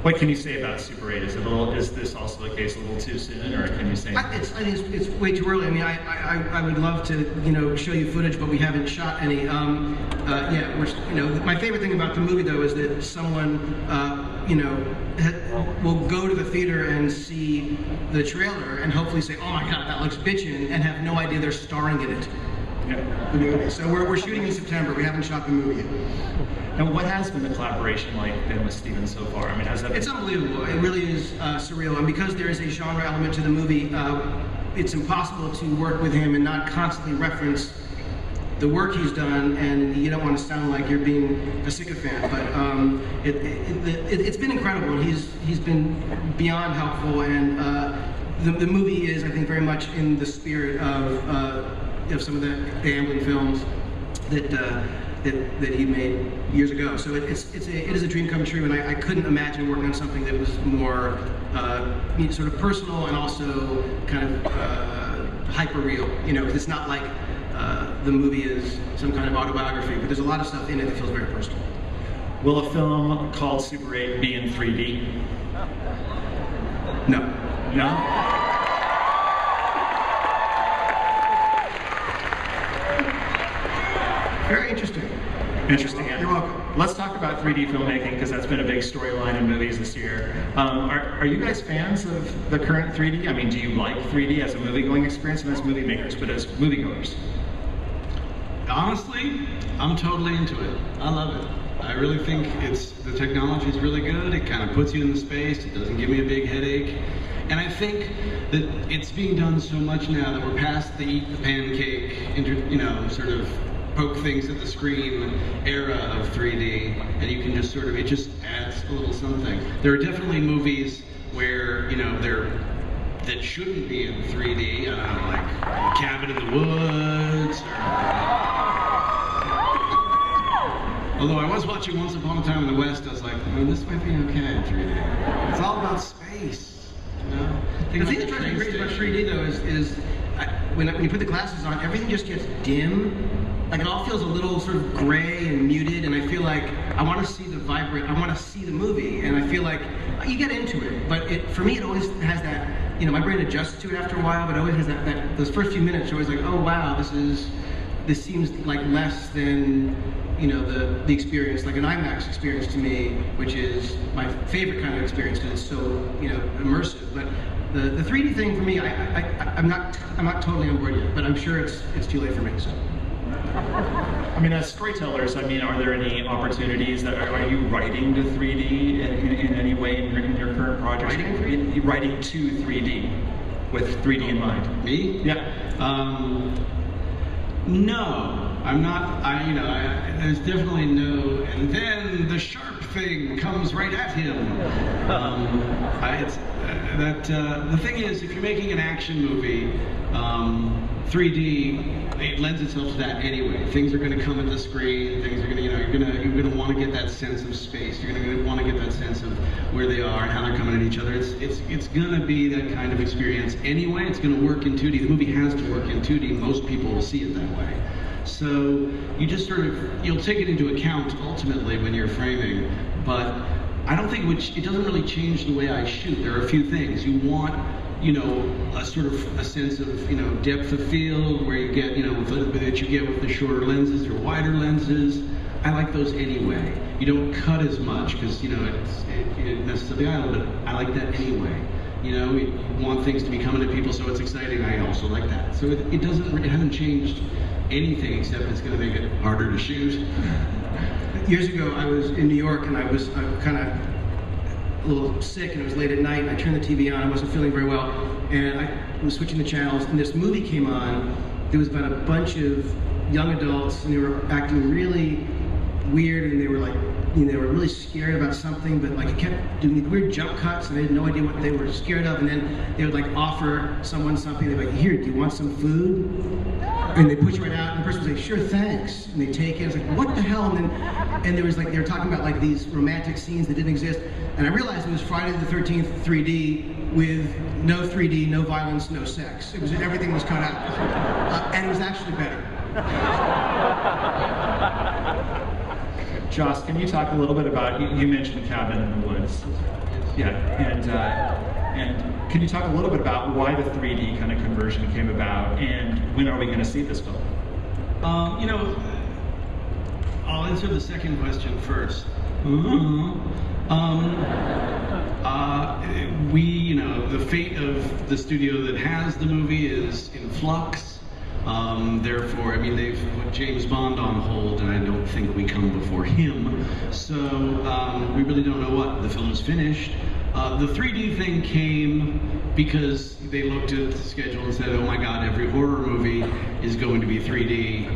What can you say about Super 8? Is this also the case a little too soon, or can you say? I think it's way too early. I mean, I would love to show you footage, but we haven't shot any. My favorite thing about the movie though is that someone will go to the theater and see the trailer and hopefully say, "Oh my God, that looks bitchin'," and have no idea they're starring in it. Yeah. So we're shooting in September. We haven't shot the movie yet. And what has been the collaboration like been with Steven so far? I mean, It's unbelievable. It really is surreal. And because there is a genre element to the movie, it's impossible to work with him and not constantly reference the work he's done, and you don't want to sound like you're being a sycophant, but it's been incredible. He's been beyond helpful, and the movie is, I think, very much in the spirit of some of the Amblin films that he made years ago. So it is a dream come true, and I couldn't imagine working on something that was more sort of personal and also kind of hyper real. Because it's not like the movie is some kind of autobiography, but there's a lot of stuff in it that feels very personal. Will a film called Super 8 be in 3D? No. No? Very interesting. Interesting. You're welcome. Let's talk about 3D filmmaking, because that's been a big storyline in movies this year. Are you guys fans of the current 3D? I mean, do you like 3D as a movie-going experience, and as movie makers, but as moviegoers? Honestly, I'm totally into it. I love it. I really think the technology is really good. It kind of puts you in the space. It doesn't give me a big headache. And I think that it's being done so much now that we're past the eat the pancake, sort of poke things at the screen era of 3D, and you can just sort of, it just adds a little something. There are definitely movies where, that shouldn't be in 3D, I don't know, like Cabin in the Woods, although I was watching Once Upon a Time in the West, I was like, this might be okay in 3D. It's all about space, The thing that drives me crazy about 3D though is when you put the glasses on, everything just gets dim. Like, it all feels a little sort of gray and muted, and I feel like I want to see the vibrant, I want to see the movie, and I feel like you get into it, but for me it always has that, my brain adjusts to it after a while, but it always has that those first few minutes are always like, oh wow, this seems like less than, the experience, like an IMAX experience to me, which is my favorite kind of experience because it's so, immersive. But the 3D thing for me, I'm not totally on board yet, but I'm sure it's too late for me. So. I mean, as storytellers, are there any opportunities are you writing to 3D in any way in your current projects? Writing to 3D with 3D in mind. Me? Yeah. No, I'm not. There's definitely no. And then the sharp thing comes right at him. The thing is, if you're making an action movie, 3D, it lends itself to that anyway. Things are going to come at the screen. Things are going to, you're going to want to get that sense of space. You're going to want to get that sense of where they are and how they're coming at each other. It's going to be that kind of experience anyway. It's going to work in 2D. The movie has to work in 2D. Most people will see it that way. So you just sort of, you'll take it into account ultimately when you're framing, but I don't think it doesn't really change the way I shoot. There are a few things. You want, a sort of a sense of, depth of field where you get, that you get with the shorter lenses or wider lenses. I like those anyway. You don't cut as much because, it messes up the eye a little bit. I like that anyway. You want things to be coming at people so it's exciting. I also like that. So it hasn't changed anything except it's going to make it harder to shoot. Years ago, I was in New York and I was kind of a little sick, and it was late at night, and I turned the TV on. I wasn't feeling very well, and I was switching the channels, and this movie came on. There was about a bunch of young adults, and they were acting really weird, and they were like, they were really scared about something, but like it kept doing weird jump cuts, and I had no idea what they were scared of, and then they would like offer someone something. They'd be like, here, do you want some food? And they push it right out, and the person was like, sure, thanks. And they take it. I was like, what the hell? And there was like, they were talking about like these romantic scenes that didn't exist. And I realized it was Friday the 13th 3D with no 3D, no violence, no sex. Everything was cut out. And it was actually better. Joss, can you talk a little bit about, you mentioned Cabin in the Woods. Yeah, and can you talk a little bit about why the 3D kind of conversion came about, and when are we going to see this film? You know, I'll answer the second question first. You know, the fate of the studio that has the movie is in flux. Therefore, I mean, they've put James Bond on hold, and I don't think we come before him. So we really don't know what the film is finished. The 3D thing came because they looked at the schedule and said, "Oh my God, every horror movie is going to be 3D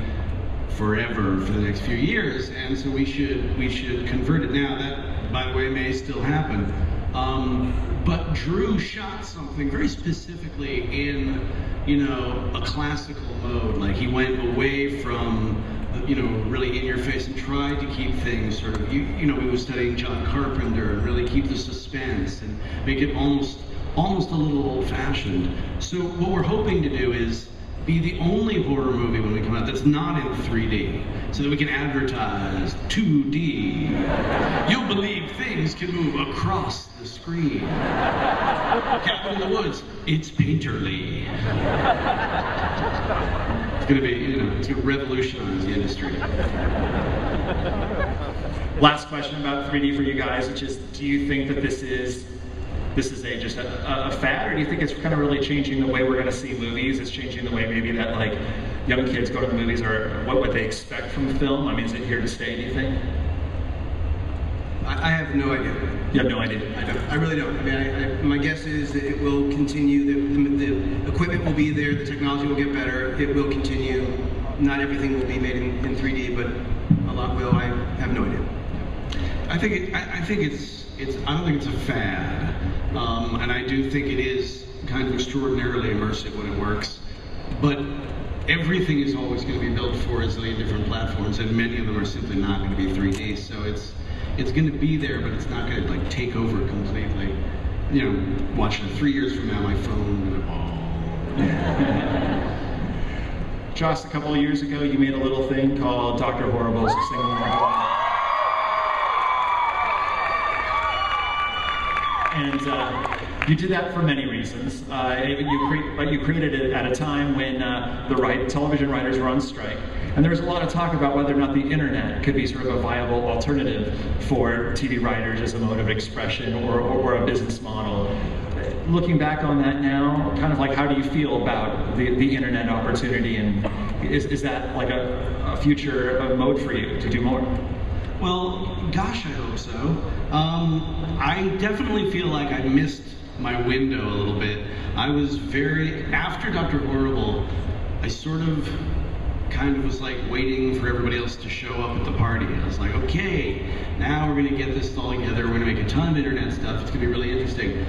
forever for the next few years, and so we should convert it." Now that, by the way, may still happen. But Drew shot something very specifically in, you know, a classical mode. Like, he went away from, you know, really in your face and tried to keep things sort of, you know, we were studying John Carpenter and really keep the suspense and make it almost a little old-fashioned. So what we're hoping to do is be the only horror movie when we come out that's not in 3D, so that we can advertise 2D. You'll believe things can move across the screen. Cabin in the Woods, it's painterly. It's gonna be, you know, it's gonna revolutionize the industry. Last question about 3D for you guys, which is, do you think that this is just a fad, or do you think it's kind of really changing the way we're going to see movies? It's changing the way maybe that, like, young kids go to the movies, or what would they expect from film? I mean, is it here to stay, do you think? I have no idea. You have no idea? I don't. I really don't. I mean, my guess is that it will continue. The equipment will be there. The technology will get better. It will continue. Not everything will be made in 3D, but a lot will. I have no idea. I don't think it's a fad, and I do think it is kind of extraordinarily immersive when it works. But everything is always going to be built for a zillion different platforms, and many of them are simply not going to be 3D. So it's going to be there, but it's not going to, like, take over completely. You know, watching 3 years from now, my phone. Joss, a couple of years ago, you made a little thing called Dr. Horrible's Singing. And you did that for many reasons. But you created it at a time when the television writers were on strike. And there was a lot of talk about whether or not the internet could be sort of a viable alternative for TV writers as a mode of expression or a business model. Looking back on that now, kind of like, how do you feel about the internet opportunity, and is that like a future mode for you to do more? Well, gosh, I hope so. I definitely feel like I missed my window a little bit. I was after Dr. Horrible, I sort of kind of was like waiting for everybody else to show up at the party. I was like, okay, now we're gonna get this all together, we're gonna make a ton of internet stuff, it's gonna be really interesting.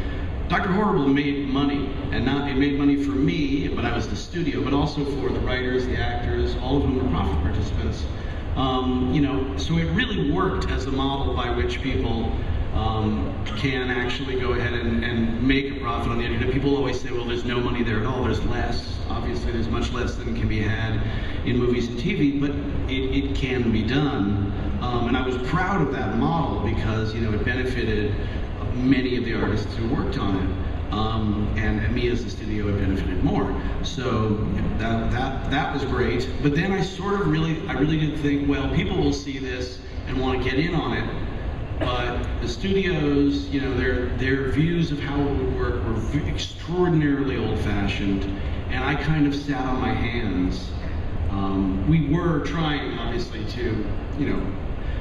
Dr. Horrible made money, and it made money for me, but I was the studio, but also for the writers, the actors, all of whom were profit participants. You know, so it really worked as a model by which people can actually go ahead and make a profit on the internet. People always say, well, there's no money there at all, there's less. Obviously, there's much less than can be had in movies and TV, but it can be done. And I was proud of that model because, you know, it benefited many of the artists who worked on it. And me as the studio, it benefited more. So that was great. But then I really did think, well, people will see this and want to get in on it. But the studios, you know, their views of how it would work were extraordinarily old-fashioned, and I kind of sat on my hands. We were trying, obviously, to, you know,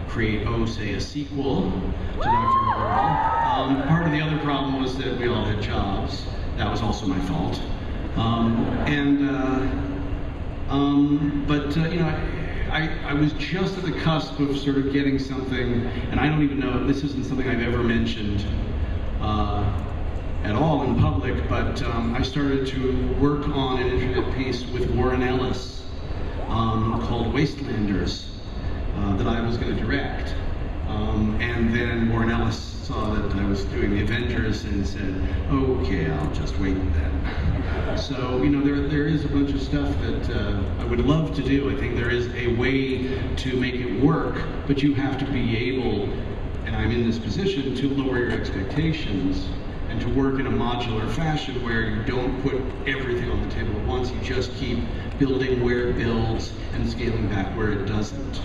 create, say, a sequel to Dr. Horrible. Part of the other problem was that we all had jobs. That was also my fault. You know, I was just at the cusp of sort of getting something, and I don't even know, this isn't something I've ever mentioned at all in public, but I started to work on an internet piece with Warren Ellis called Wastelanders that I was going to direct. And then Warren Ellis saw that I was doing the Avengers and said, okay, I'll just wait then. So, you know, there is a bunch of stuff that I would love to do. I think there is a way to make it work, but you have to be able and I'm in this position to lower your expectations and to work in a modular fashion where you don't put everything on the table at once. You just keep building where it builds and scaling back where it doesn't.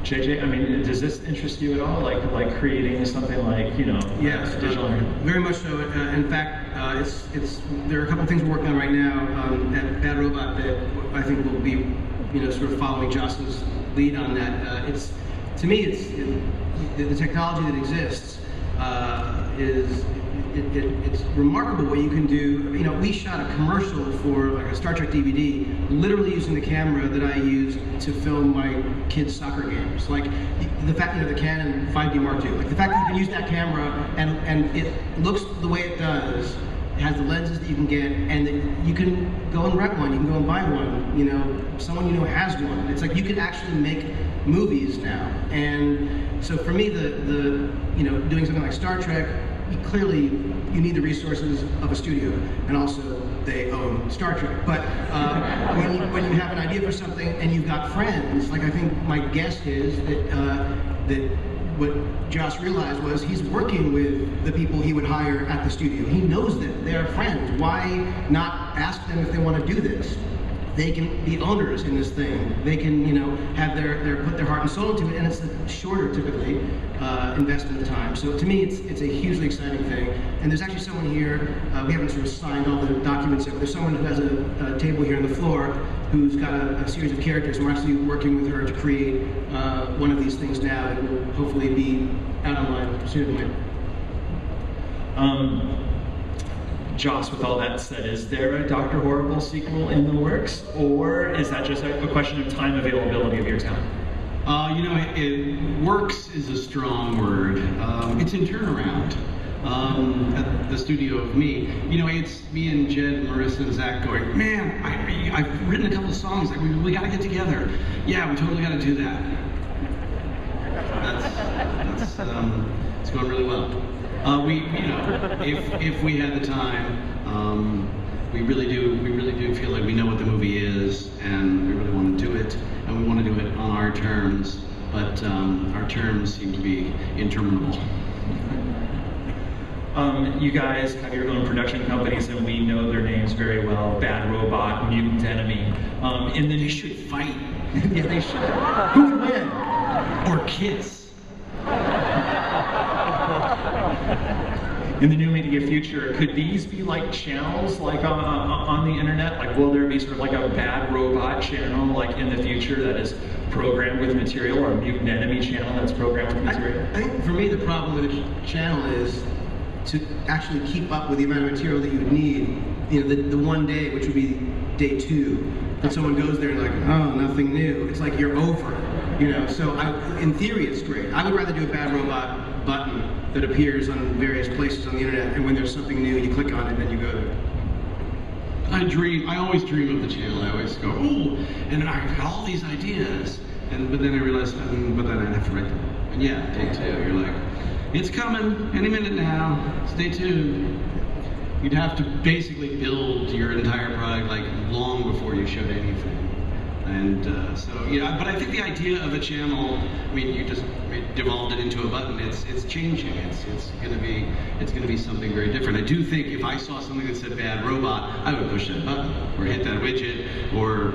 JJ, I mean, does this interest you at all? Like creating something like, you know, yes, digital? Very much so. In fact, there are a couple of things we're working on right now at Bad Robot that I think will be, you know, sort of following JOSS's lead on that. To me, the technology that exists it's remarkable what you can do. You know, we shot a commercial for like a Star Trek DVD, literally using the camera that I use to film my kids' soccer games. Like the fact, you know, the Canon 5D Mark II, like the fact that you can use that camera and it looks the way it does. It has the lenses that you can get, and that you can go and rent one. You can go and buy one. You know, someone you know has one. It's like you can actually make movies now. And so for me, the you know, doing something like Star Trek, clearly you need the resources of a studio, and also they own Star Trek. But when you have an idea for something and you've got friends, like I think my guess is that what Joss realized was he's working with the people he would hire at the studio. He knows them, they are friends. Why not ask them if they want to do this? They can be owners in this thing. They can, you know, have put their heart and soul into it, and it's a shorter, typically, investment of time. So to me, it's a hugely exciting thing. And there's actually someone here, we haven't sort of signed all the documents yet, but there's someone who has a table here on the floor who's got a series of characters, and we're actually working with her to create one of these things now that will hopefully be out online soon. Joss, with all that said, is there a Dr. Horrible sequel in the works, or is that just a question of time availability of your talent? You know, works is a strong word. It's in turnaround. At the studio of me, you know, it's me and Jed, Marissa, and Zach going, man, I've written a couple of songs, like we got to get together. Yeah, we totally got to do that. That's it's going really well. You know, if we had the time, we really do feel like we know what the movie is, and we really want to do it, and we want to do it on our terms, but our terms seem to be interminable. You guys have your own production companies, and we know their names very well: Bad Robot, Mutant Enemy. They should fight. Yeah, they should. Who would win? Or kiss. In the new media future, could these be like channels, like on the internet? Like, will there be sort of like a Bad Robot channel, like in the future, that is programmed with material, or a Mutant Enemy channel that's programmed with material? I think for me, the problem with a channel is to actually keep up with the amount of material that you would need. You know, the one day, which would be day 2, and someone goes there and like, oh, nothing new. It's like you're over. You know, so in theory, it's great. I would rather do a Bad Robot button that appears on various places on the internet, and when there's something new, you click on it, and then you go there. I always dream of the channel. I always go, oh, and I've got all these ideas, but then I realized, but then I'd have to write them. And yeah, day 2, you're like, it's coming any minute now. Stay tuned. You'd have to basically build your entire product like long before you showed anything. And so, yeah, but I think the idea of a channel, I mean, you just devolved it into a button. It's changing. It's gonna be something very different. I do think if I saw something that said Bad Robot, I would push that button, or hit that widget, or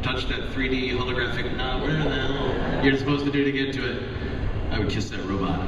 touch that 3D holographic knob, whatever the hell you're supposed to do to get to it. I would kiss that robot.